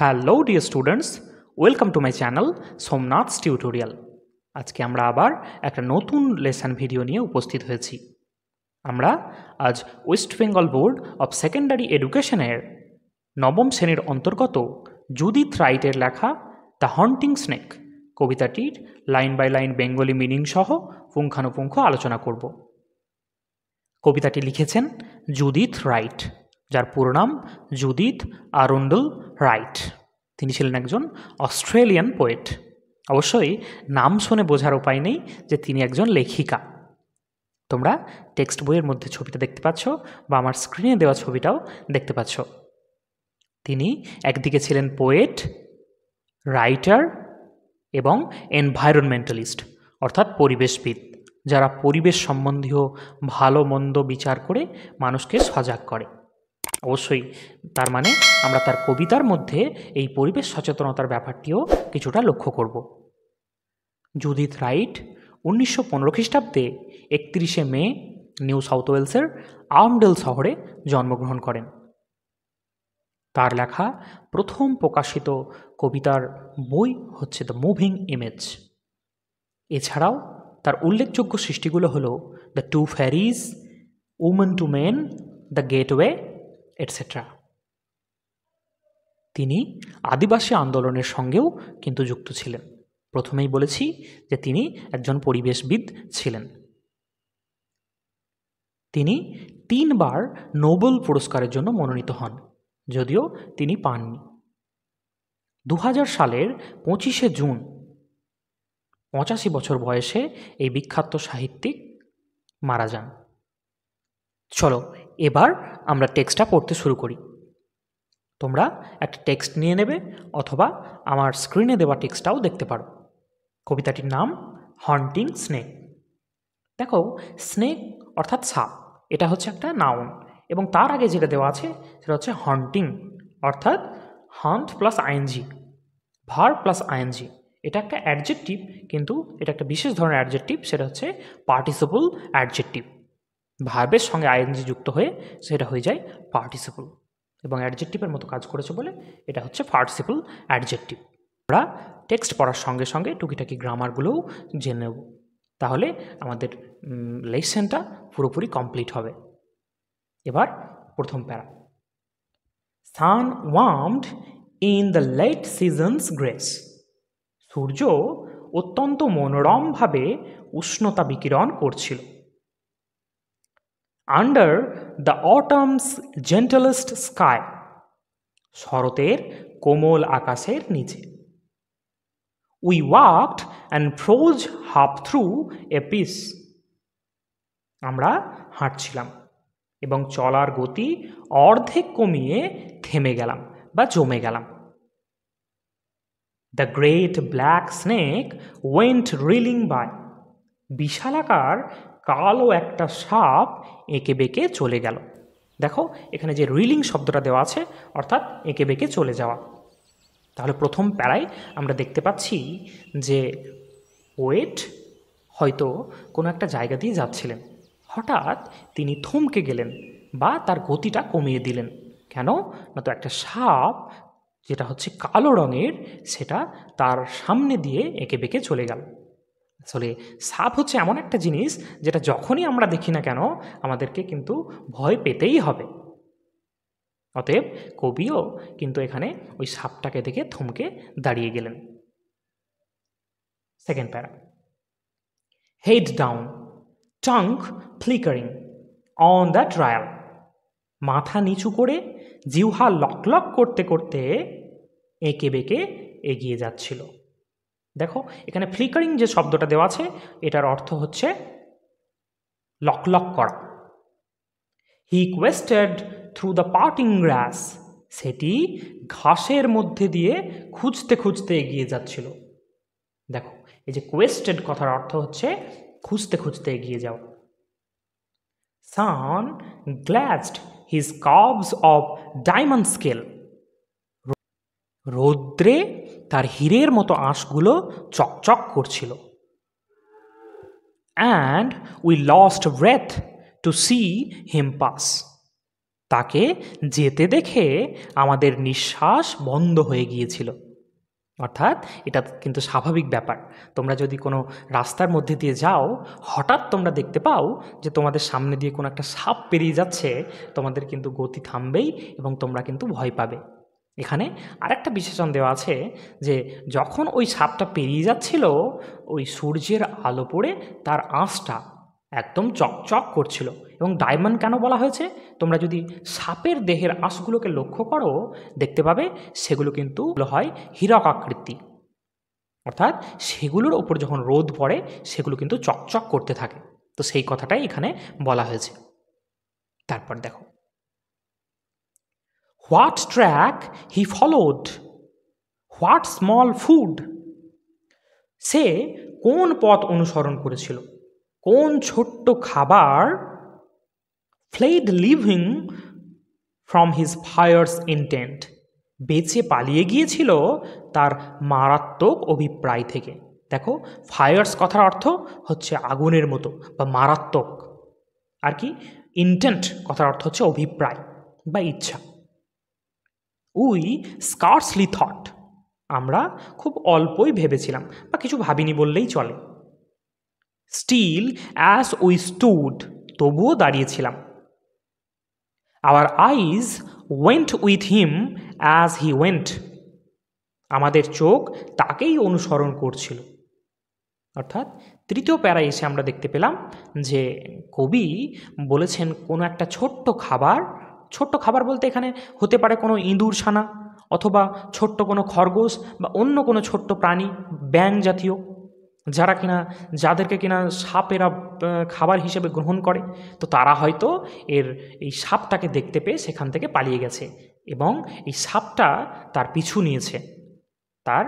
Hello dear students, welcome to my channel Somnath's tutorial. আজকে আমরা আবার একটা নতুন লেসন ভিডিও নিয়ে উপস্থিত হয়েছি। আমরা আজ West Bengal Board of Secondary এডুকেশনের নবম শ্রেণীর অন্তর্গত জুডিথ রাইটের লেখা দ্য হন্টিং স্নেক কবিতাটির line by line Bengali meaning সহ পুঙ্খানুপুঙ্খ আলোচনা করব। কবিতাটি লিখেছেন জুডিথ রাইট, যার পুরো নাম জুডিথ আরুন্ডেল রাইট। তিনি ছিলেন একজন অস্ট্রেলিয়ান পোয়েট। অবশ্যই নাম শুনে বোঝার উপায় নেই যে তিনি একজন লেখিকা। তোমরা টেক্সট বইয়ের মধ্যে ছবিটা দেখতে পাচ্ছ বা আমার স্ক্রিনে দেওয়া ছবিটাও দেখতে পাচ্ছ। তিনি একদিকে ছিলেন পোয়েট, রাইটার এবং এনভায়রনমেন্টালিস্ট অর্থাৎ পরিবেশবিদ, যারা পরিবেশ সম্বন্ধীয় ভালো মন্দ বিচার করে মানুষকে সজাগ করে। অবশ্যই তার মানে আমরা তার কবিতার মধ্যে এই পরিবেশ সচেতনতার ব্যাপারটিও কিছুটা লক্ষ্য করব। জুডিথ রাইট 1915 খ্রিস্টাব্দে 31শে মে নিউ সাউথ ওয়েলসের আর্মডেল শহরে জন্মগ্রহণ করেন। তার লেখা প্রথম প্রকাশিত কবিতার বই হচ্ছে দ্য মুভিং ইমেজ। এছাড়াও তার উল্লেখযোগ্য সৃষ্টিগুলো হলো the two ferries, women to men, the gateway, etcetera. তিনি আদিবাসী আন্দোলনের সঙ্গেও কিন্তু যুক্ত ছিলেন। প্রথমেই বলেছি যে তিনি একজন পরিবেশবিদ ছিলেন। তিনি 3 বার নোবেল পুরস্কারের জন্য মনোনীত হন, যদিও তিনি পাননি। 2000 সালের 25শে জুন 85 বছর বয়সে এই বিখ্যাত সাহিত্যিক মারা যান। চলো এবার আমরা টেক্সটটা পড়তে শুরু করি। তোমরা একটা টেক্সট নিয়ে নেবে অথবা আমার স্ক্রিনে দেওয়া টেক্সটটাও দেখতে পারো। কবিতাটির নাম হন্টিং স্নেক। দেখো, স্নেক অর্থাৎ সাপ, এটা হচ্ছে একটা নাউন, এবং তার আগে যেটা দেওয়া আছে সেটা হচ্ছে হন্টিং অর্থাৎ hunt plus ING, verb plus ING. এটা একটা অ্যাডজেক্টিভ, কিন্তু এটা একটা বিশেষ ধরনের অ্যাডজেক্টিভ, সেটা হচ্ছে পার্টিসিপল অ্যাডজেক্টিভ। ভার্বের সঙ্গে আইএনজি যুক্ত হয়ে সেটা হয়ে যায় পার্টিসিপল, এবং অ্যাডজেক্টিভের মতো কাজ করেছে বলে এটা হচ্ছে পার্টিসিপল অ্যাডজেক্টিভ। আমরা টেক্সট পড়ার সঙ্গে সঙ্গে টুকিটাকি গ্রামারগুলোও জেনে নেব, তাহলে আমাদের লেসনটা পুরোপুরি কমপ্লিট হবে। এবার প্রথম প্যারা। Sun warmed in the late season's grace. সূর্য অত্যন্ত মনোরমভাবে উষ্ণতা বিকিরণ করছিল। Under the autumn's gentlest sky. শরতের কোমল আকাশের নিচে। We walked and froze half through a piece. আমরা হাঁটছিলাম এবং চলার গতি অর্ধেক কমিয়ে থেমে গেলাম বা জমে গেলাম। The great black snake went reeling by. বিশালাকার কালো একটা সাপ এঁকে বেঁকে চলে গেল। দেখো, এখানে যে রিলিং শব্দটা দেওয়া আছে অর্থাৎ এঁকে বেঁকে চলে যাওয়া। তাহলে প্রথম প্যারায় আমরা দেখতে পাচ্ছি যে পোয়েট হয়তো কোনো একটা জায়গা দিয়ে যাচ্ছিলেন, হঠাৎ তিনি থমকে গেলেন বা তার গতিটা কমিয়ে দিলেন। কেন না, তো একটা সাপ যেটা হচ্ছে কালো রঙের সেটা তার সামনে দিয়ে এঁকে বেঁকে চলে গেল। আসলে সাপ হচ্ছে এমন একটা জিনিস যেটা যখনই আমরা দেখি না কেন আমাদেরকে কিন্তু ভয় পেতেই হবে। অতএব কবিও কিন্তু এখানে ওই সাপটাকে দেখে থমকে দাঁড়িয়ে গেলেন। সেকেন্ড প্যারা। Head down, tongue flickering on the trial. মাথা নিচু করে জিহ্বা লকলক করতে করতে এঁকে বেঁকে এগিয়ে যাচ্ছিল। দেখো, এখানে ফ্লিকারিং যে শব্দটা দেওয়া আছে এটার অর্থ হচ্ছে লকলক করা। হি কোয়েস্টেড থ্রু দ্য পার্টিং গ্রাস। সেটি ঘাসের মধ্যে দিয়ে খুঁজতে খুঁজতে এগিয়ে যাচ্ছিল। দেখো, এই যে কোয়েস্টেড কথার অর্থ হচ্ছে খুঁজতে খুঁজতে এগিয়ে যাওয়া। Sun glazed his curves of diamond scale. রৌদ্রে তার হীরের মতো আঁশগুলো চকচক করছিল। And we lost breath to see him pass. তাকে যেতে দেখে আমাদের নিঃশ্বাস বন্ধ হয়ে গিয়েছিল। অর্থাৎ এটা কিন্তু স্বাভাবিক ব্যাপার। তোমরা যদি কোনো রাস্তার মধ্যে দিয়ে যাও, হঠাৎ তোমরা দেখতে পাও যে তোমাদের সামনে দিয়ে কোনো একটা সাপ পেরিয়ে যাচ্ছে, তোমাদের কিন্তু গতি থামবেই এবং তোমরা কিন্তু ভয় পাবে। এখানে আরেকটা বিশেষণ দেওয়া আছে যে যখন ওই সাপটা পেরিয়ে যাচ্ছিল, ওই সূর্যের আলো পড়ে তার আঁচটা একদম চকচক করছিল। এবং ডায়মন্ড কেন বলা হয়েছে? তোমরা যদি সাপের দেহের আঁশগুলোকে লক্ষ্য করো, দেখতে পাবে সেগুলো কিন্তু হয় হীরক আকৃতি। অর্থাৎ সেগুলোর ওপর যখন রোদ পড়ে সেগুলো কিন্তু চকচক করতে থাকে। তো সেই কথাটাই এখানে বলা হয়েছে। তারপর দেখো, what track he followed, what small food, সে কোন পথ অনুসরণ করেছিল, কোন ছোট্ট খাবার, fled living from his fierce intent, বেঁচে পালিয়ে গিয়েছিল তার মারাত্মক অভিপ্রায় থেকে। দেখো, ফায়ার্স কথার অর্থ হচ্ছে আগুনের মতো বা মারাত্মক, আর কি ইন্টেন্ট কথার অর্থ হচ্ছে অভিপ্রায় বা ইচ্ছা। উই স্কার্সলি থট, আমরা খুব অল্পই ভেবেছিলাম বা কিছু ভাবিনি বললেই চলে। স্টিল অ্যাজ উই স্টুড, তবুও দাঁড়িয়েছিলাম। Our eyes went with him as he went, আমাদের চোখ তাকেই অনুসরণ করছিল। অর্থাৎ তৃতীয় প্যারায় এসে আমরা দেখতে পেলাম যে কবি বলেছেন কোনো একটা ছোট্ট খাবার বলতে এখানে হতে পারে কোনো ইঁদুর ছানা, অথবা ছোট্ট কোনো খরগোশ বা অন্য কোনো ছোট্ট প্রাণী, ব্যাং জাতীয়, যাদেরকে কিনা সাপেরা খাবার হিসেবে গ্রহণ করে। তো তারা হয়তো এই সাপটাকে দেখতে পেয়ে সেখান থেকে পালিয়ে গেছে এবং এই সাপটা তার পিছু নিয়েছে তার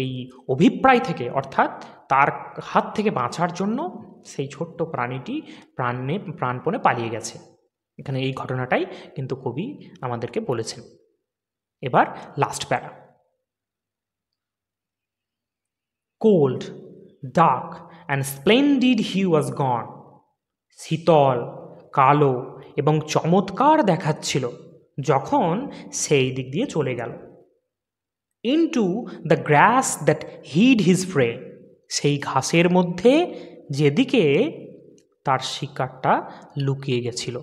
এই অভিপ্রায় থেকে, অর্থাৎ তার হাত থেকে বাঁচার জন্য সেই ছোট্ট প্রাণীটি প্রাণপণে পালিয়ে গেছে। এখানে এই ঘটনাটাই কিন্তু কবি আমাদেরকে বলেছেন। এবার লাস্ট প্যারা। কোল্ড, ডার্ক অ্যান্ড স্প্লেন্ডিড হি ওয়াজ গন, শীতল, কালো এবং চমৎকার দেখাচ্ছিল যখন সেই দিক দিয়ে চলে গেল। Into the grass that hid his prey, সেই ঘাসের মধ্যে যেদিকে তার শিকারটা লুকিয়ে গেছিল।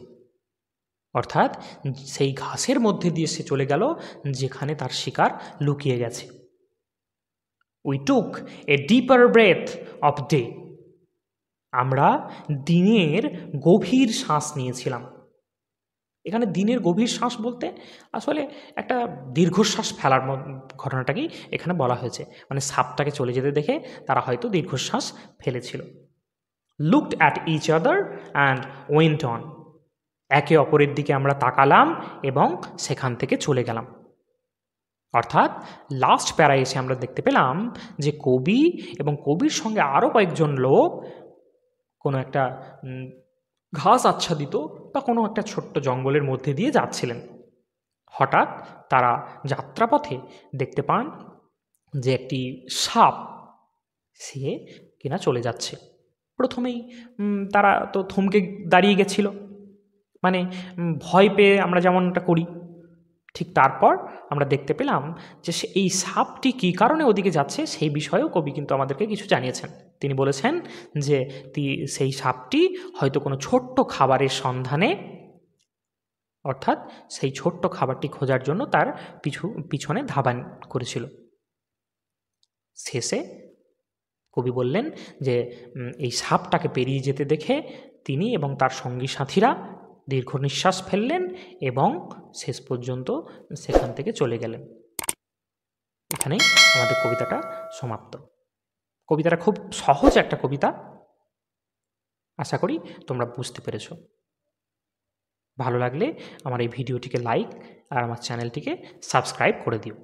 অর্থাৎ সেই ঘাসের মধ্যে দিয়ে সে চলে গেল যেখানে তার শিকার লুকিয়ে গেছে। We took a deeper breath of day, আমরা দিনের গভীর শ্বাস নিয়েছিলাম। এখানে দিনের গভীর শ্বাস বলতে আসলে একটা দীর্ঘশ্বাস ফেলার ঘটনাটাকেই এখানে বলা হয়েছে। মানে সাপটাকে চলে যেতে দেখে তারা হয়তো দীর্ঘশ্বাস ফেলেছিল। Looked at each other and went on, একে অপরের দিকে আমরা তাকালাম এবং সেখান থেকে চলে গেলাম। অর্থাৎ লাস্ট প্যারায় এসে আমরা দেখতে পেলাম যে কবি এবং কবির সঙ্গে আরও কয়েকজন লোক কোনো একটা ঘাস আচ্ছাদিত বা কোনো একটা ছোট্ট জঙ্গলের মধ্যে দিয়ে যাচ্ছিলেন। হঠাৎ তারা যাত্রাপথে দেখতে পান যে একটি সাপ সে কিনা চলে যাচ্ছে। প্রথমেই তারা তো থমকে দাঁড়িয়ে গেছিল, মানে ভয় পেয়ে আমরা যেমনটা করি। ঠিক তারপর আমরা দেখতে পেলাম যে এই সাপটি কী কারণে ওদিকে যাচ্ছে সেই বিষয়েও কবি কিন্তু আমাদেরকে কিছু জানিয়েছেন। তিনি বলেছেন যে সেই সাপটি হয়তো কোনো ছোট্ট খাবারের সন্ধানে, অর্থাৎ সেই ছোট্ট খাবারটি খোঁজার জন্য তার পিছনে ধাবান করেছিল। শেষে কবি বললেন যে এই সাপটাকে পেরিয়ে যেতে দেখে তিনি এবং তার সঙ্গী সাথীরা দীর্ঘ নিঃশ্বাস ফেললেন এবং শেষ পর্যন্ত সেখান থেকে চলে গেলেন। এখানেই আমাদের কবিতাটা সমাপ্ত। কবিতাটা খুব সহজ একটা কবিতা, আশা করি তোমরা বুঝতে পেরেছো। ভালো লাগলে আমার এই ভিডিওটিকে লাইক আর আমার চ্যানেলটিকে সাবস্ক্রাইব করে দিও।